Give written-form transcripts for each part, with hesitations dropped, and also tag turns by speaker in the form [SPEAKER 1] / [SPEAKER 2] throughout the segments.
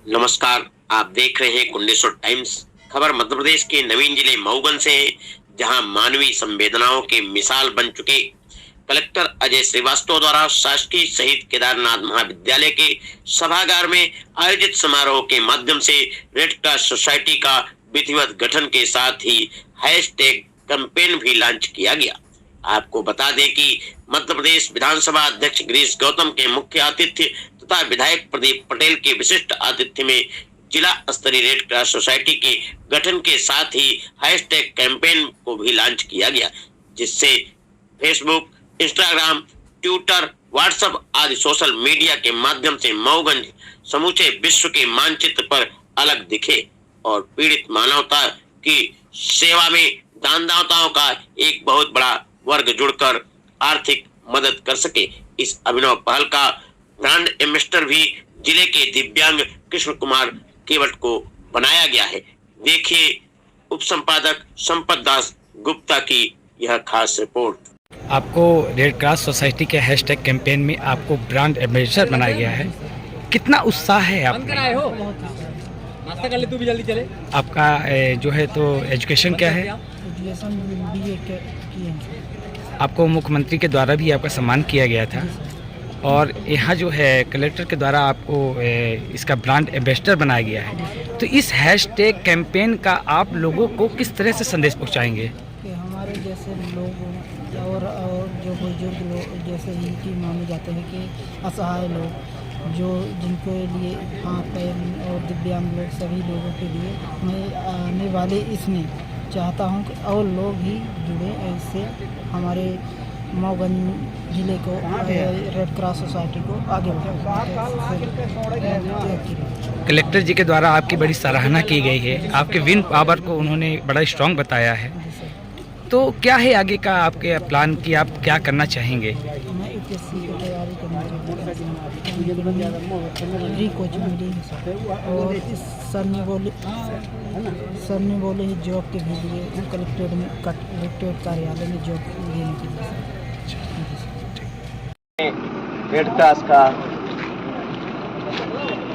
[SPEAKER 1] नमस्कार, आप देख रहे हैं कुंडेश्वर टाइम्स। खबर मध्य प्रदेश के नवीन जिले मऊगन से है, जहां मानवीय संवेदनाओं की मिसाल बन चुके कलेक्टर अजय श्रीवास्तव द्वारा शासकीय शहीद केदारनाथ महाविद्यालय के सभागार में आयोजित समारोह के माध्यम से रेड क्रॉस सोसाइटी का विधिवत गठन के साथ ही हैशटैग कैंपेन भी लॉन्च किया गया। आपको बता दें कि मध्य प्रदेश विधानसभा अध्यक्ष गिरीश गौतम के मुख्य आतिथ्य तथा विधायक प्रदीप पटेल के विशिष्ट आतिथ्य में जिला स्तरीय रेड क्रॉस सोसाइटी के गठन के साथ ही हैशटैग कैंपेन को भी लॉन्च किया गया, जिससे फेसबुक, इंस्टाग्राम, ट्विटर, व्हाट्सएप आदि सोशल मीडिया के माध्यम से मऊगंज समूचे विश्व के मानचित्र पर अलग दिखे और पीड़ित मानवता की सेवा में दानदाताओं का एक बहुत बड़ा वर्ग जुड़कर आर्थिक मदद कर सके। इस अभिनव पहल का ब्रांड एम्बेसडर भी जिले के दिव्यांग कृष्ण कुमार केवट को बनाया गया है। देखिए उप संपादक संपत दास गुप्ता की यह खास रिपोर्ट।
[SPEAKER 2] आपको रेड क्रॉस सोसाइटी के हैशटैग कैंपेन में आपको ब्रांड एम्बेसडर बनाया गया है, कितना उत्साह है आपका?
[SPEAKER 3] नाश्ता कर ले, तू भी जल्दी चले।
[SPEAKER 2] आपका जो है तो एजुकेशन क्या है?
[SPEAKER 3] एजुकेशन बीए किए हैं।
[SPEAKER 2] आपको मुख्यमंत्री के द्वारा भी आपका सम्मान किया गया था और यहाँ जो है कलेक्टर के द्वारा आपको इसका ब्रांड एम्बेसडर बनाया गया है। तो इस हैशटैग कैंपेन का आप लोगों को किस तरह से संदेश पहुँचाएंगे
[SPEAKER 3] कि हमारे जैसे लोग और जो बुजुर्ग लोग जैसे इनकी माने जाते हैं कि असहाय लोग जो जिनके लिए हाथ पैर और दिव्यांग लोग सभी लोगों के लिए मैं आने वाले इसमें चाहता हूं कि और लोग भी जुड़े, इससे हमारे मऊगंज जिले को रेड क्रॉस सोसाइटी को आगे बढ़ाएं।
[SPEAKER 2] कलेक्टर जी के द्वारा आपकी बड़ी सराहना की गई है, आपके विन पावर को उन्होंने बड़ा स्ट्रॉन्ग बताया है। तो क्या है आगे का आपके प्लान कि आप क्या करना चाहेंगे?
[SPEAKER 3] मैं यूपीएससी की तैयारी करना चाहूँगा, कोचिंग मिली और इस सर ने बोले ही जॉब के भी लिए कलेक्ट्रेट कार्यालय में जॉब देने के लिए।
[SPEAKER 4] रेड क्रॉस का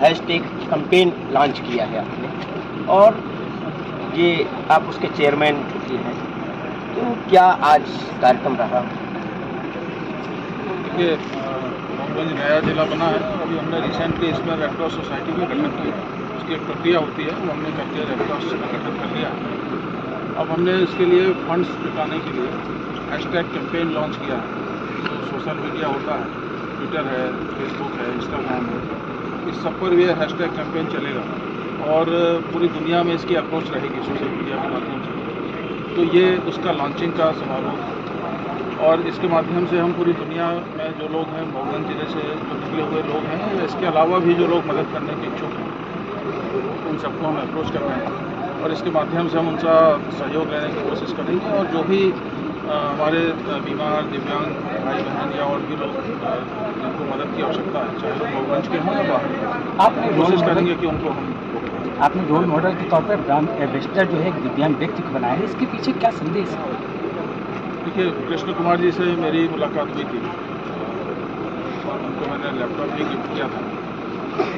[SPEAKER 4] हैशटैग कैंपेन लॉन्च किया है आपने और ये आप उसके चेयरमैन भी हैं, तो क्या आज कार्यक्रम रहा?
[SPEAKER 5] देखिए, मऊगंज नया जिला बना है। अभी हमने रिसेंटली इसमें रेड क्रॉस सोसाइटी का गठन किया। उसकी एक प्रक्रिया होती है, वो हमने करके रेड क्रॉस का गठन कर लिया। अब हमने इसके लिए फंड्स जुटाने के लिए हैशटैग कैंपेन लॉन्च किया है। तो सोशल मीडिया होता है, ट्विटर है, फेसबुक है, इंस्टाग्राम है, इस सब पर भी हैशटैग कैंपेन चलेगा और पूरी दुनिया में इसकी अप्रोच रहेगी सोशल मीडिया के माध्यम से। तो ये उसका लॉन्चिंग का समारोह और इसके माध्यम से हम पूरी दुनिया में जो लोग हैं मऊगंज जिले से जो निकले हुए लोग हैं या इसके अलावा भी जो लोग मदद करने के इच्छुक हैं, उन सबको हम अप्रोच कर रहे हैं और इसके माध्यम से हम उनका सहयोग लेने की कोशिश करेंगे और जो भी हमारे बीमार दिव्यांग भाई बहन या और भी लोग जिनको मदद की आवश्यकता है, चाहे वो मऊगंज के हों या बाहर, आपने कोशिश करेंगे कि उनको हम।
[SPEAKER 4] आपने रोल मॉडल के तौर पर ब्रांड एम्बेसडर जो है एक दिव्यांग व्यक्ति को बनाया है, इसके पीछे क्या संदेश है?
[SPEAKER 5] देखिए, कृष्ण कुमार जी से मेरी मुलाकात हुई थी और उनको मैंने लैपटॉप भी गिफ्ट किया था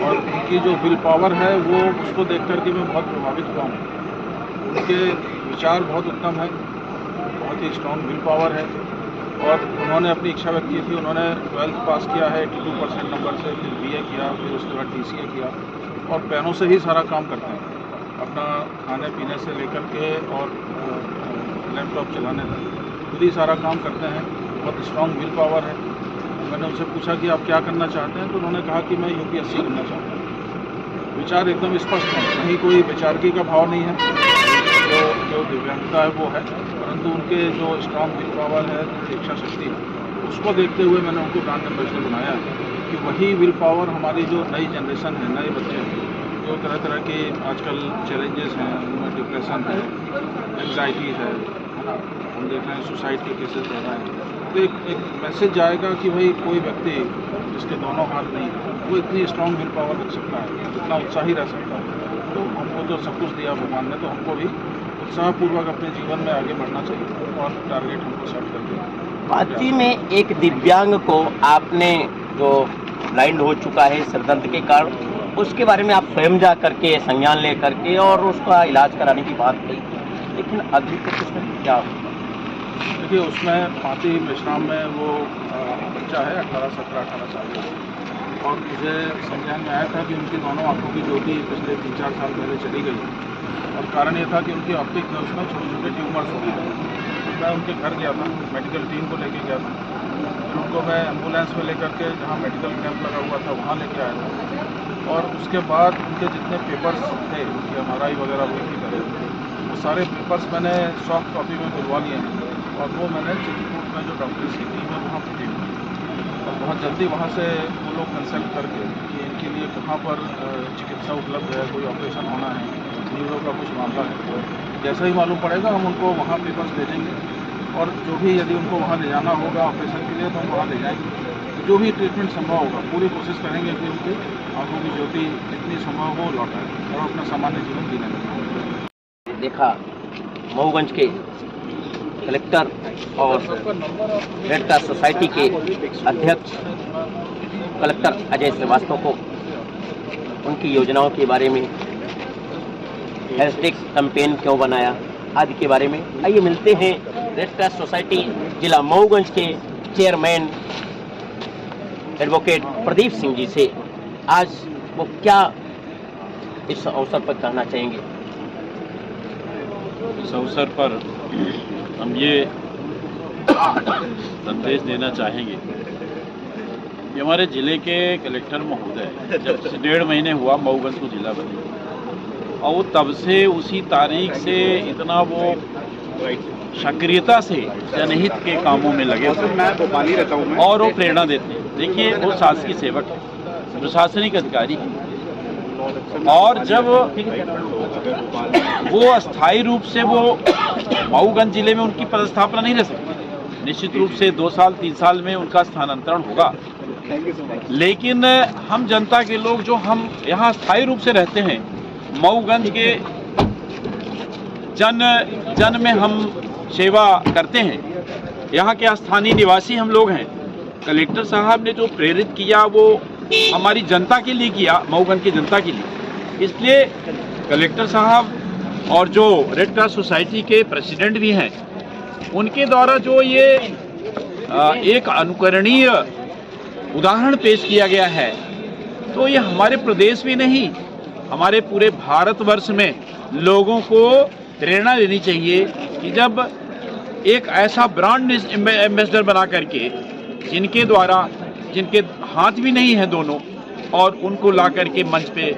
[SPEAKER 5] और उनकी जो विल पावर है वो उसको देख कर के मैं बहुत प्रभावित हुआ हूँ। उनके विचार बहुत उत्तम है, बहुत ही स्ट्रॉन्ग विल पावर है और उन्होंने अपनी इच्छा व्यक्त की थी। उन्होंने 12th पास किया है 82% नंबर से, फिर BA किया, फिर उसके बाद DCA किया और पेनों से ही सारा काम करते हैं, अपना खाने पीने से लेकर के और लैपटॉप चलाने तक खुद ही सारा काम करते हैं। बहुत स्ट्रॉन्ग विल पावर है। मैंने उनसे पूछा कि आप क्या करना चाहते हैं, तो उन्होंने कहा कि मैं UPSC करना चाहता हूँ। विचार एकदम स्पष्ट है, कहीं कोई विचारकी का भाव नहीं है, जो दिव्यांगता है वो है, परंतु उनके जो स्ट्रॉन्ग विल पावर है, इच्छा शक्ति है, उसको देखते हुए मैंने उनको ब्रांड एम्बेसडर बनाया है कि वही विल पावर हमारी जो नई जनरेशन है, नए बच्चे हैं, जो तरह तरह के आजकल चैलेंजेस हैं, उनमें डिप्रेशन है, एंग्जाइटी है ना, हम देख रहे हैं सुसाइड के केसेस बढ़ रहे हैं। तो एक मैसेज जाएगा कि भाई कोई व्यक्ति जिसके दोनों हाथ नहीं है वो इतनी स्ट्रॉन्ग विल पावर रख सकता है, इतना उत्साही रह सकता है। तो हमको तो सब कुछ दिया भगवान ने, तो हमको भी उत्साहपूर्वक अपने जीवन में आगे बढ़ना चाहिए और टारगेट हमको सेट करके।
[SPEAKER 4] पार्टी में एक दिव्यांग को आपने जो ब्लाइंड हो चुका है सिरदर्द के कारण, उसके बारे में आप स्वयं जा करके संज्ञान ले करके और उसका इलाज कराने की बात कही, लेकिन अभी तक उसमें क्या हुआ?
[SPEAKER 5] देखिए, उसमें पाती मिश्राम में वो बच्चा है 17-18 साल का, और मुझे संज्ञान में आया था कि उनकी दोनों आंखों की ज्योति पिछले 3-4 साल पहले चली गई, और कारण ये था कि उनकी ऑप्टिक नर्व्स में छोटे छोटे ट्यूमर्स हो गए। मैं उनके घर गया था, मेडिकल टीम को लेके गया था, फिर उनको मैं एम्बुलेंस में लेकर के जहाँ मेडिकल कैंप लगा हुआ था वहाँ लेके आया था, और उसके बाद उनके जितने पेपर्स थे, उनकी MRI वगैरह हुई थी करे, वो सारे पेपर्स मैंने सॉफ्ट कॉपी में बुलवा लिए हैं, और वो मैंने चित्रकूट में जो डॉक्टर्स की टीम है वहाँ भेजी हुई है, और बहुत जल्दी वहाँ से वो लोग कंसल्ट करके कि इनके लिए कहाँ पर चिकित्सा उपलब्ध है, कोई ऑपरेशन होना है, न्यूरो का कुछ मामला है, जैसा ही मालूम पड़ेगा हम उनको वहाँ पेपर्स भेजेंगे, और जो भी यदि उनको वहाँ ले जाना होगा ऑपरेशन के लिए तो हम वहाँ ले जाएंगे। जो भी ट्रीटमेंट संभव होगा पूरी कोशिश करेंगे कि उनकी आंखों की ज्योति जितनी संभव हो लौटाए और अपना सामान्य जीवन जीने लगे।
[SPEAKER 4] देखा मऊगंज के कलेक्टर और रेड क्रॉस सोसाइटी के अध्यक्ष कलेक्टर अजय श्रीवास्तव को उनकी योजनाओं के बारे में, हैशटैग कैंपेन क्यों बनाया आदि के बारे में। आइए मिलते हैं रेड क्रॉस सोसाइटी जिला मऊगंज के चेयरमैन एडवोकेट प्रदीप सिंह जी से। आज वो क्या इस अवसर पर कहना चाहेंगे?
[SPEAKER 6] इस अवसर पर हम ये संदेश देना चाहेंगे कि हमारे ज़िले के कलेक्टर महोदय जब से 1.5 महीने हुआ मऊगंज को जिला बने, और वो तब से उसी तारीख से इतना वो सक्रियता से जनहित के कामों में लगे और वो प्रेरणा देते हैं। देखिए, वो शासकीय सेवक है, प्रशासनिक अधिकारी है, और जब वो अस्थायी रूप से वो मऊगंज जिले में उनकी पदस्थापना नहीं रह सकती, निश्चित रूप से 2 साल 3 साल में उनका स्थानांतरण होगा, लेकिन हम जनता के लोग जो हम यहाँ स्थायी रूप से रहते हैं, मऊगंज के जन में हम सेवा करते हैं, यहाँ के स्थानीय निवासी हम लोग हैं। कलेक्टर साहब ने जो प्रेरित किया वो हमारी जनता के लिए किया, मऊगंज की जनता के लिए। इसलिए कलेक्टर साहब और जो रेड क्रॉस सोसाइटी के प्रेसिडेंट भी हैं, उनके द्वारा जो ये एक अनुकरणीय उदाहरण पेश किया गया है, तो ये हमारे प्रदेश में नहीं, हमारे पूरे भारतवर्ष में लोगों को प्रेरणा लेनी चाहिए कि जब एक ऐसा ब्रांड एम्बेसडर बना करके जिनके हाथ भी नहीं है दोनों, और उनको ला करके मंच पे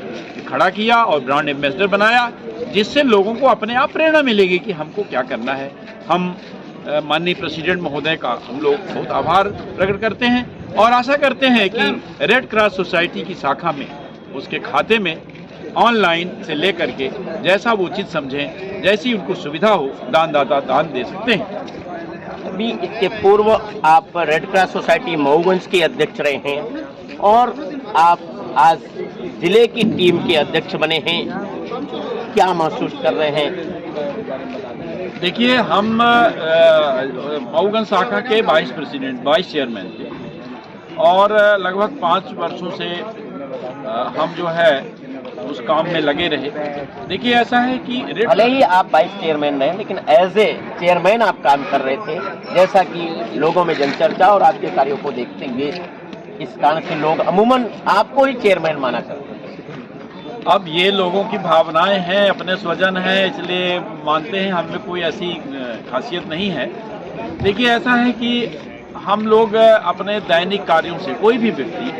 [SPEAKER 6] खड़ा किया और ब्रांड एम्बेसडर बनाया, जिससे लोगों को अपने आप प्रेरणा मिलेगी कि हमको क्या करना है। हम माननीय प्रेसिडेंट महोदय का हम लोग बहुत आभार प्रकट करते हैं और आशा करते हैं कि रेड क्रॉस सोसाइटी की शाखा में उसके खाते में ऑनलाइन से लेकर के जैसा वो उचित समझें, जैसी उनको सुविधा हो, दानदाता दान दे सकते हैं।
[SPEAKER 4] अभी इसके पूर्व आप रेड क्रॉस सोसाइटी मऊगंज के अध्यक्ष रहे हैं और आप आज जिले की टीम के अध्यक्ष बने हैं, क्या महसूस कर रहे हैं?
[SPEAKER 6] देखिए, हम मऊगंज शाखा के वाइस चेयरमैन थे, और लगभग 5 वर्षों से हम जो है उस काम में लगे रहे। देखिए, ऐसा है कि
[SPEAKER 4] भले ही आप वाइस चेयरमैन रहे, लेकिन एज ए चेयरमैन आप काम कर रहे थे, जैसा कि लोगों में जनचर्चा और आपके कार्यों को देखते हुए इस कारण से लोग अमूमन आपको ही चेयरमैन माना करते हैं।
[SPEAKER 6] अब ये लोगों की भावनाएं हैं, अपने स्वजन हैं, इसलिए मानते हैं, हमें कोई ऐसी खासियत नहीं है। देखिए, ऐसा है कि हम लोग अपने दैनिक कार्यों से, कोई भी व्यक्ति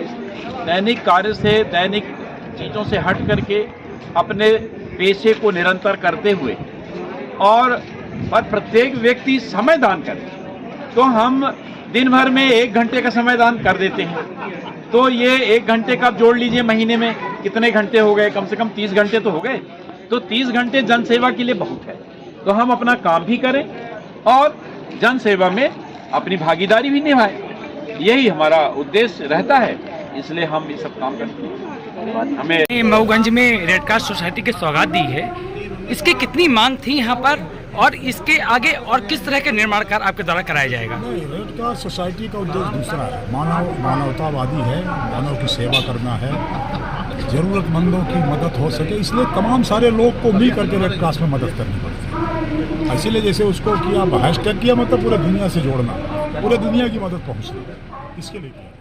[SPEAKER 6] दैनिक कार्य से, दैनिक चीज़ों से हट करके अपने पेशे को निरंतर करते हुए और प्रत्येक व्यक्ति समय दान करे, तो हम दिन भर में 1 घंटे का समय दान कर देते हैं, तो ये 1 घंटे का आप जोड़ लीजिए, महीने में कितने घंटे हो गए? कम से कम 30 घंटे तो हो गए। तो 30 घंटे जन सेवा के लिए बहुत है, तो हम अपना काम भी करें और जन सेवा में अपनी भागीदारी भी निभाएं, यही हमारा उद्देश्य रहता है, इसलिए हम ये सब काम करते हैं।
[SPEAKER 2] हमें मऊगंज में रेड क्रॉस सोसाइटी की सौगात दी है, इसकी कितनी मांग थी यहाँ पर, और इसके आगे और किस तरह के निर्माण कार्य आपके द्वारा कराया जाएगा?
[SPEAKER 7] नहीं, रेड क्रॉस सोसाइटी का उद्देश्य दूसरा है, मानवतावादी है, मानव की सेवा करना है। ज़रूरतमंदों की मदद हो सके, इसलिए तमाम सारे लोग को मिल करके रेड क्रॉस में मदद करनी पड़ती है। इसीलिए जैसे उसको किया, हैशटैग किया, मतलब पूरे दुनिया से जोड़ना, पूरे दुनिया की मदद पहुँचना, इसके लिए किया।